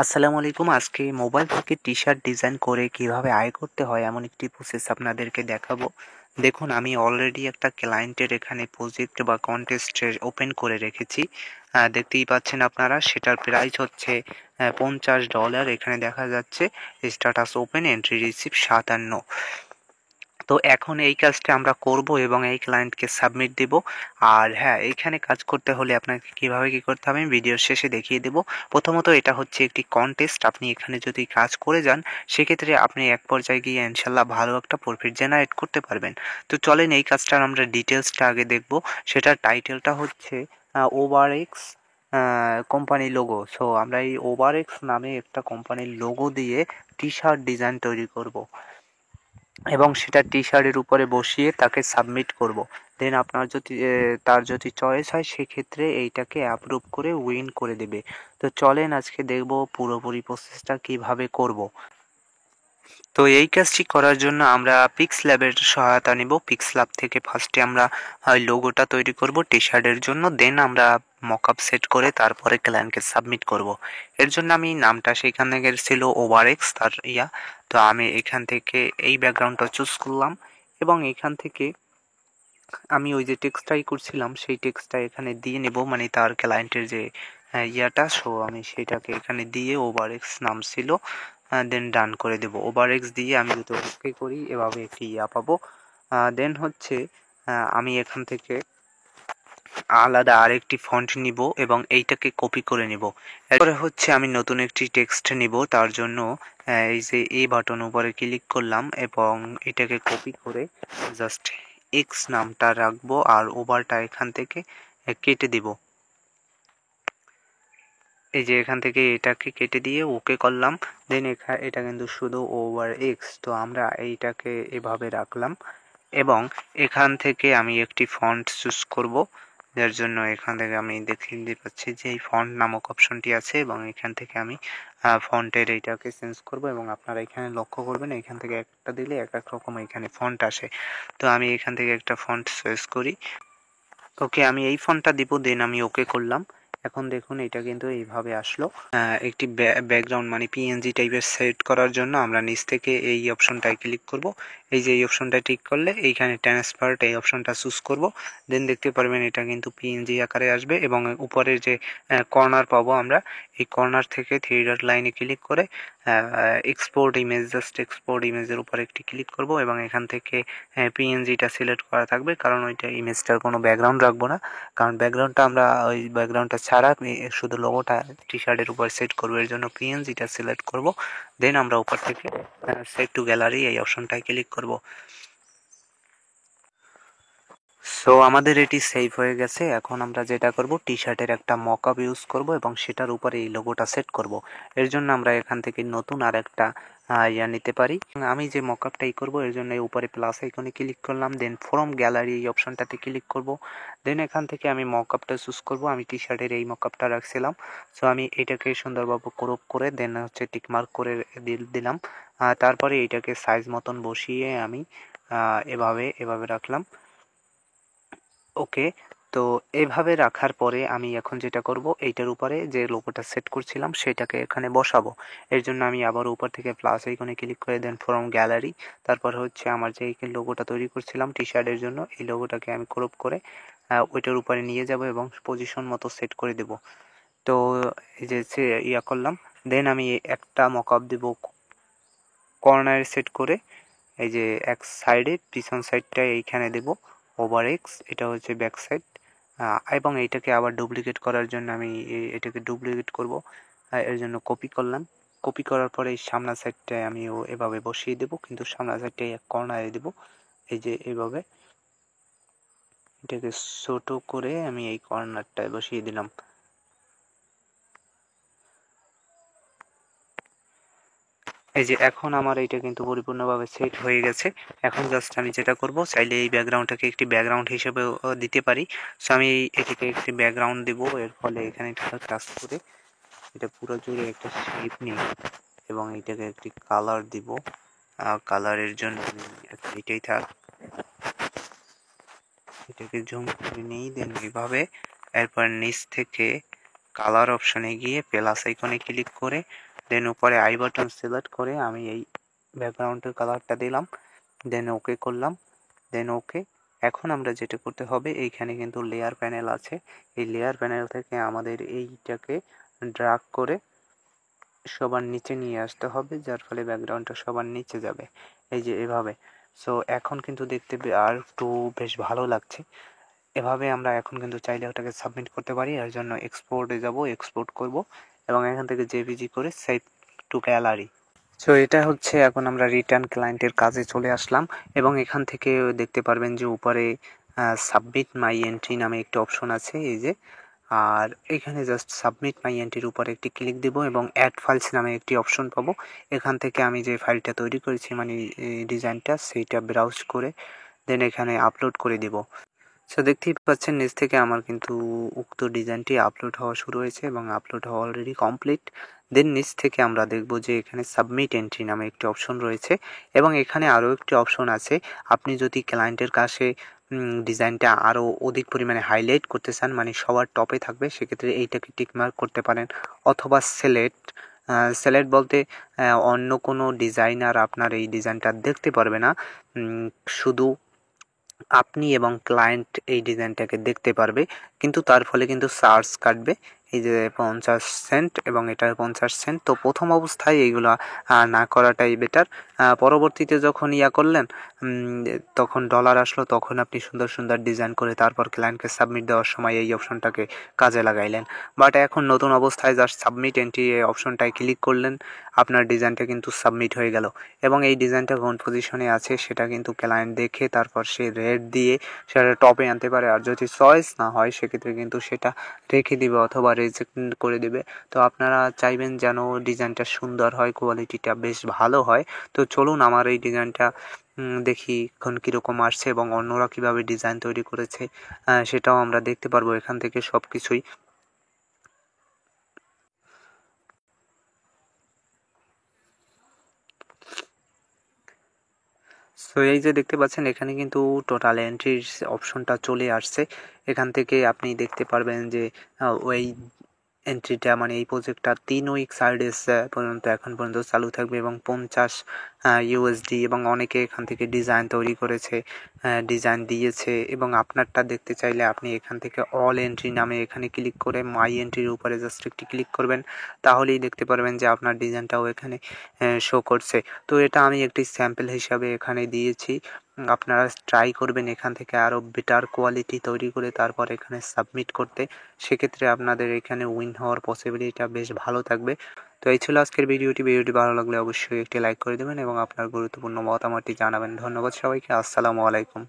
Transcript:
আসসালামু আলাইকুম। আজকে মোবাইল থেকে টি-শার্ট ডিজাইন করে কিভাবে আয় করতে হয় এমন একটি প্রসেস আপনাদেরকে দেখাবো। দেখুন, আমি অলরেডি একটা ক্লায়েন্টের এখানে প্রজেক্ট বা কনটেস্টের ওপেন করে রেখেছি। দেখতেই পাচ্ছেন আপনারা, সেটার প্রাইস হচ্ছে $50। এখানে দেখা যাচ্ছে স্ট্যাটাস ওপেন, এন্ট্রি রিসিভ 57। তো এখন এই কাজটা আমরা করব এবং এই ক্লায়েন্টকে সাবমিট দেব। আর হ্যাঁ, এইখানে কাজ করতে হলে আপনাকে কিভাবে কি করতে হবে আমি ভিডিওর শেষে দেখিয়ে দেব। প্রথমত এটা হচ্ছে একটি কনটেস্ট। আপনি এখানে যদি কাজ করে যান, সেক্ষেত্রে আপনি এক পর্যায়ে গিয়ে ইনশাল্লাহ ভালো একটা প্রফিট জেনারেট করতে পারবেন। তো চলেন এই কাজটার আমরা ডিটেলসটা আগে দেখব। সেটার টাইটেলটা হচ্ছে ওভারএক্স কোম্পানি লোগো। সো আমরা এই ওভারএক্স নামে একটা কোম্পানির লোগো দিয়ে টি-শার্ট ডিজাইন তৈরি করব এবং সেটা টি-শার্টের উপরে বসিয়ে তাকে সাবমিট করব। দেন আপনার যদি তার যদি চয়েস হয়, সেক্ষেত্রে এইটাকে অ্যাপ্রুভ করে উইন করে দেবে। তো চলেন আজকে দেখব পুরোপুরি প্রসেসটা কিভাবে করব। তো এই কাজটি করার জন্য আমরা পিক্সল্যাবের সহায়তা নেব। পিক্সল্যাব থেকে ফার্স্টে আমরা লোগোটা তৈরি করব টি-শার্টের জন্য। দেন আমরা মকআপ সেট করে তারপরে ক্লায়েন্টকে সাবমিট করব। এর জন্য আমি নামটা সেখান থেকে ছিল ওভারএক্স তার তো আমি এখান থেকে এই ব্যাকগ্রাউন্ডটা চুজ করলাম এবং এখান থেকে আমি ওই যে টেক্সটটাই করছিলাম সেই টেক্সটটা এখানে দিয়ে নেব, মানে তার ক্লায়েন্টের যে সো আমি সেটাকে এখানে দিয়ে ওভারএক্স নাম ছিল, দেন ডান করে দেব। ওভারএক্স দিয়ে আমি যদি ওকে করি, এভাবে একটি পাবো। দেন হচ্ছে আমি এখান থেকে আলাদা আরেকটি ফন্ট নিব এবং এইটাকে কপি করে নিব। এরপরে হচ্ছে আমি নতুন একটি টেক্সট নিব। তার জন্য এই যে এই বাটন উপরে ক্লিক করলাম এবং এটাকে কপি করে জাস্ট এক্স নামটা রাখবো আর ওভারটা এখান থেকে কেটে দিব। এই যে এখান থেকে এটাকে কেটে দিয়ে ওকে করলাম। দেন এটা কিন্তু শুধু ওভার এক্স, তো আমরা এইটাকে এভাবে রাখলাম এবং এখান থেকে আমি একটি ফন্ট চুজ করব। যার জন্য এখান থেকে আমি দেখতে পাচ্ছি যে এই ফন্ট নামক অপশনটি আছে এবং এখান থেকে আমি ফন্টের এইটাকে চেঞ্জ করব এবং আপনারা এখানে লক্ষ্য করবেন এখান থেকে একটা দিলে এক এক রকম এখানে ফন্ট আসে। তো আমি এখান থেকে একটা ফন্ট চয়েস করি। ওকে, আমি এই ফন্টটা দিব, দেন আমি ওকে করলাম। এখন দেখুন এটা কিন্তু এইভাবে আসলো। একটি ব্যাকগ্রাউন্ড মানে পিএনজি টাইপের সেট করার জন্য আমরা নিচ থেকে এই অপশনটায় ক্লিক করব। এই যে এই অপশনটা ক্লিক করলে এইখানে ট্রান্সপারেন্ট এই অপশনটা চুজ করব। দেন দেখতে পারবেন এটা কিন্তু পিএনজি আকারে আসবে এবং উপরের যে কর্নার পাবো আমরা, এই কর্নার থেকে থ্রি ডট লাইনে ক্লিক করে এক্সপোর্ট ইমেজ, জাস্ট এক্সপোর্ট ইমেজের উপর একটি ক্লিক করব এবং এখান থেকে পিএনজিটা সিলেক্ট করা থাকবে, কারণ ওইটা ইমেজটার কোনো ব্যাকগ্রাউন্ড রাখবো না। কারণ ব্যাকগ্রাউন্ডটা আমরা ওই ব্যাকগ্রাউন্ডটা ছাড়া শুধু লোগোটা টি-শার্টের উপর সেট করবো, এর জন্য পিএনজিটা সিলেক্ট করব। দেন আমরা উপর থেকে সেভ টু গ্যালারি এই অপশনটায় ক্লিক করব। সো আমাদের এটি সেভ হয়ে গেছে। এখন আমরা যেটা করব, টি-শার্টের একটা মকআপ ইউজ করব এবং সেটার উপরে এই লোগোটা সেট করব। এর জন্য আমরা এখান থেকে নতুন আর একটা নিতে পারি। আমি যে মকআপটাই করব এর জন্য উপরে প্লাস আইকনে ক্লিক করলাম, দেন ফ্রম গ্যালারি এই অপশনটাতে ক্লিক করব। দেন এখান থেকে আমি মকআপটা চুজ করব। আমি টি-শার্টের এই মকআপটা রাখছিলাম। সো আমি এটাকে সুন্দরভাবে ক্রপ করে দেন হচ্ছে টিকমার্ক করে দিলাম। তারপরে এইটাকে সাইজ মতন বসিয়ে আমি এভাবে রাখলাম। ওকে, তো এভাবে রাখার পরে আমি এখন যেটা করব, এইটার উপরে যে লোগোটা সেট করছিলাম সেটাকে এখানে বসাবো। এর জন্য আমি আবার উপর থেকে প্লাস আইকনে ক্লিক করে দেন ফ্রম গ্যালারি, তারপর হচ্ছে আমার যে লোগোটা তৈরি করছিলাম টি-শার্টের জন্য, এই লোগোটাকে আমি ক্রপ করে ওইটার উপরে নিয়ে যাব এবং পজিশন মতো সেট করে দেব। তো এই যে করলাম। দেন আমি একটা মকআপ দেব কর্নারে সেট করে, এই যে এক সাইডে পিছন সাইডটা এইখানে দেব ওভারএক্স, এটা হচ্ছে ব্যাক সাইড। এবং এইটাকে আবার ডুপ্লিকেট করার জন্য আমি এটাকে ডুপ্লিকেট করব। এর জন্য কপি করলাম। কপি করার পরে এই সামনের সাইডটায় আমি এভাবে বসিয়ে দেব, কিন্তু সামনের সাইডটায় এক কর্নারে দেব। এই যে এইভাবে এটাকে ছোট করে আমি এই কর্নারটায় বসিয়ে দিলাম। এই যে এখন আমার এইটা কিন্তু পরিপূর্ণভাবে সেট হয়ে গেছে। এখন জাস্ট আমি যেটা করব, চাইলে এই ব্যাকগ্রাউন্ডটাকে একটি ব্যাকগ্রাউন্ড হিসেবেও দিতে পারি। সো আমি এটিকে একটি ব্যাকগ্রাউন্ড দেব। এর ফলে এখানে টাচ করে এটা পুরো জুড়ে একটা শেপ নিই এবং এটাকে একটি কালার দিব। কালারের জন্য এটাই থাক, এটাকে জুম করে নিই। দেন এইভাবে এরপর নিচ থেকে কালার অপশনে গিয়ে প্লাস আইকনে ক্লিক করে দেন উপরে আই বাটন সিলেক্ট করে আমি এই ব্যাকগ্রাউন্ডের কালারটা দিলাম, দেন ওকে করলাম, দেন ওকে। এখন আমরা যেটা করতে হবে, এইখানে কিন্তু লেয়ার প্যানেল আছে, এই লেয়ার প্যানেল থেকে আমাদের এইটাকে ড্রাগ করে সবার নিচে নিয়ে আসতে হবে, যার ফলে ব্যাকগ্রাউন্ডটা সবার নিচে যাবে, এই যে এভাবে। সো এখন কিন্তু দেখতে আর একটু বেশ ভালো লাগছে। এভাবে আমরা এখন কিন্তু চাইলে ওটাকে সাবমিট করতে পারি। এর জন্য এক্সপোর্টে যাব, এক্সপোর্ট করব এবং এখান থেকে জেপিজি করে সেভ টু গ্যালারি। সো এটা হচ্ছে, এখন আমরা রিটার্ন ক্লায়েন্টের কাজে চলে আসলাম এবং এখান থেকে দেখতে পারবেন যে উপরে সাবমিট মাই এন্ট্রি নামে একটি অপশন আছে, এই যে। আর এখানে জাস্ট সাবমিট মাই এন্ট্রির উপর একটি ক্লিক দিব এবং অ্যাড ফাইলস নামে একটি অপশন পাবো। এখান থেকে আমি যে ফাইলটা তৈরি করেছি, মানে ডিজাইনটা, সেইটা ব্রাউজ করে দেন এখানে আপলোড করে দিব। সো দেখতেই পাচ্ছেন নিচ থেকে আমার কিন্তু উক্ত ডিজাইনটি আপলোড হওয়া শুরু হয়েছে এবং আপলোড হওয়া অলরেডি কমপ্লিট। দেন নিচ থেকে আমরা দেখব যে এখানে সাবমিট এন্ট্রি নামে একটি অপশন রয়েছে এবং এখানে আরও একটি অপশন আছে। আপনি যদি ক্লায়েন্টের কাছে ডিজাইনটা আরও অধিক পরিমাণে হাইলাইট করতে চান, মানে সবার টপে থাকবে, সেক্ষেত্রে এইটাকে টিকমার্ক করতে পারেন। অথবা সিলেক্ট বলতে অন্য কোনো ডিজাইনার আপনার এই ডিজাইনটা দেখতে পারবে না, শুধু আপনি এবং ক্লায়েন্ট এই ডিজাইনটাকে দেখতে পারবে, কিন্তু তার ফলে কিন্তু চার্জ কাটবে, এই যে 50 সেন্ট এবং এটা 50 সেন্ট। তো প্রথম অবস্থায় এইগুলা না করাটাই বেটার। পরবর্তীতে যখন করলেন, তখন ডলার আসলো, তখন আপনি সুন্দর সুন্দর ডিজাইন করে তারপর ক্লায়েন্টকে সাবমিট দেওয়ার সময় এই অপশনটাকে কাজে লাগাইলেন। বাট এখন নতুন অবস্থায় জাস্ট সাবমিট এন্ট্রি এই অপশনটায় ক্লিক করলেন, আপনার ডিজাইনটা কিন্তু সাবমিট হয়ে গেল এবং এই ডিজাইনটা কোন পজিশনে আছে সেটা কিন্তু ক্লায়েন্ট দেখে তারপর সে রেট দিয়ে সেটা টপে আনতে পারে। আর যদি চয়েস না হয় সেক্ষেত্রে কিন্তু সেটা রেখে দিবে অথবা রিজেক্ট করে দিবে। তো আপনারা চাইবেন যেন ডিজাইনটা সুন্দর হয়, কোয়ালিটিটা বেশ ভালো হয়। তো চলুন আমার এই ডিজাইনটা দেখি এখন কীরকম আসছে এবং অন্যরা কীভাবে ডিজাইন তৈরি করেছে সেটাও আমরা দেখতে পারবো এখান থেকে সব কিছুই। সো এই যে দেখতে পাচ্ছেন এখানে কিন্তু টোটাল এন্ট্রির অপশনটা চলে আসছে। এখান থেকে আপনি দেখতে পারবেন যে ওই এন্ট্রিটা, মানে এই প্রজেক্টটা 3 উইক সার্ভিস পর্যন্ত এখন পর্যন্ত চালু থাকবে এবং 50 ইউএসডি, এবং অনেকে এখান থেকে ডিজাইন তৈরি করেছে, ডিজাইন দিয়েছে। এবং আপনারটা দেখতে চাইলে আপনি এখান থেকে অল এন্ট্রি নামে এখানে ক্লিক করে মাই এন্ট্রির উপরে জাস্ট একটি ক্লিক করবেন, তাহলেই দেখতে পারবেন যে আপনার ডিজাইনটাও এখানে শো করছে। তো এটা আমি একটি স্যাম্পল হিসাবে এখানে দিয়েছি, আপনারা ট্রাই করবেন এখান থেকে আরও বেটার কোয়ালিটি তৈরি করে তারপর এখানে সাবমিট করতে, সেক্ষেত্রে আপনাদের এখানে উইন হওয়ার পসিবিলিটিটা বেশ ভালো থাকবে। তো এই ছিল আজকের ভিডিওটি ভালো লাগলে অবশ্যই একটি লাইক করে দেবেন এবং আপনার গুরুত্বপূর্ণ মতামতটি জানাবেন। ধন্যবাদ সবাইকে, আসসালামু আলাইকুম।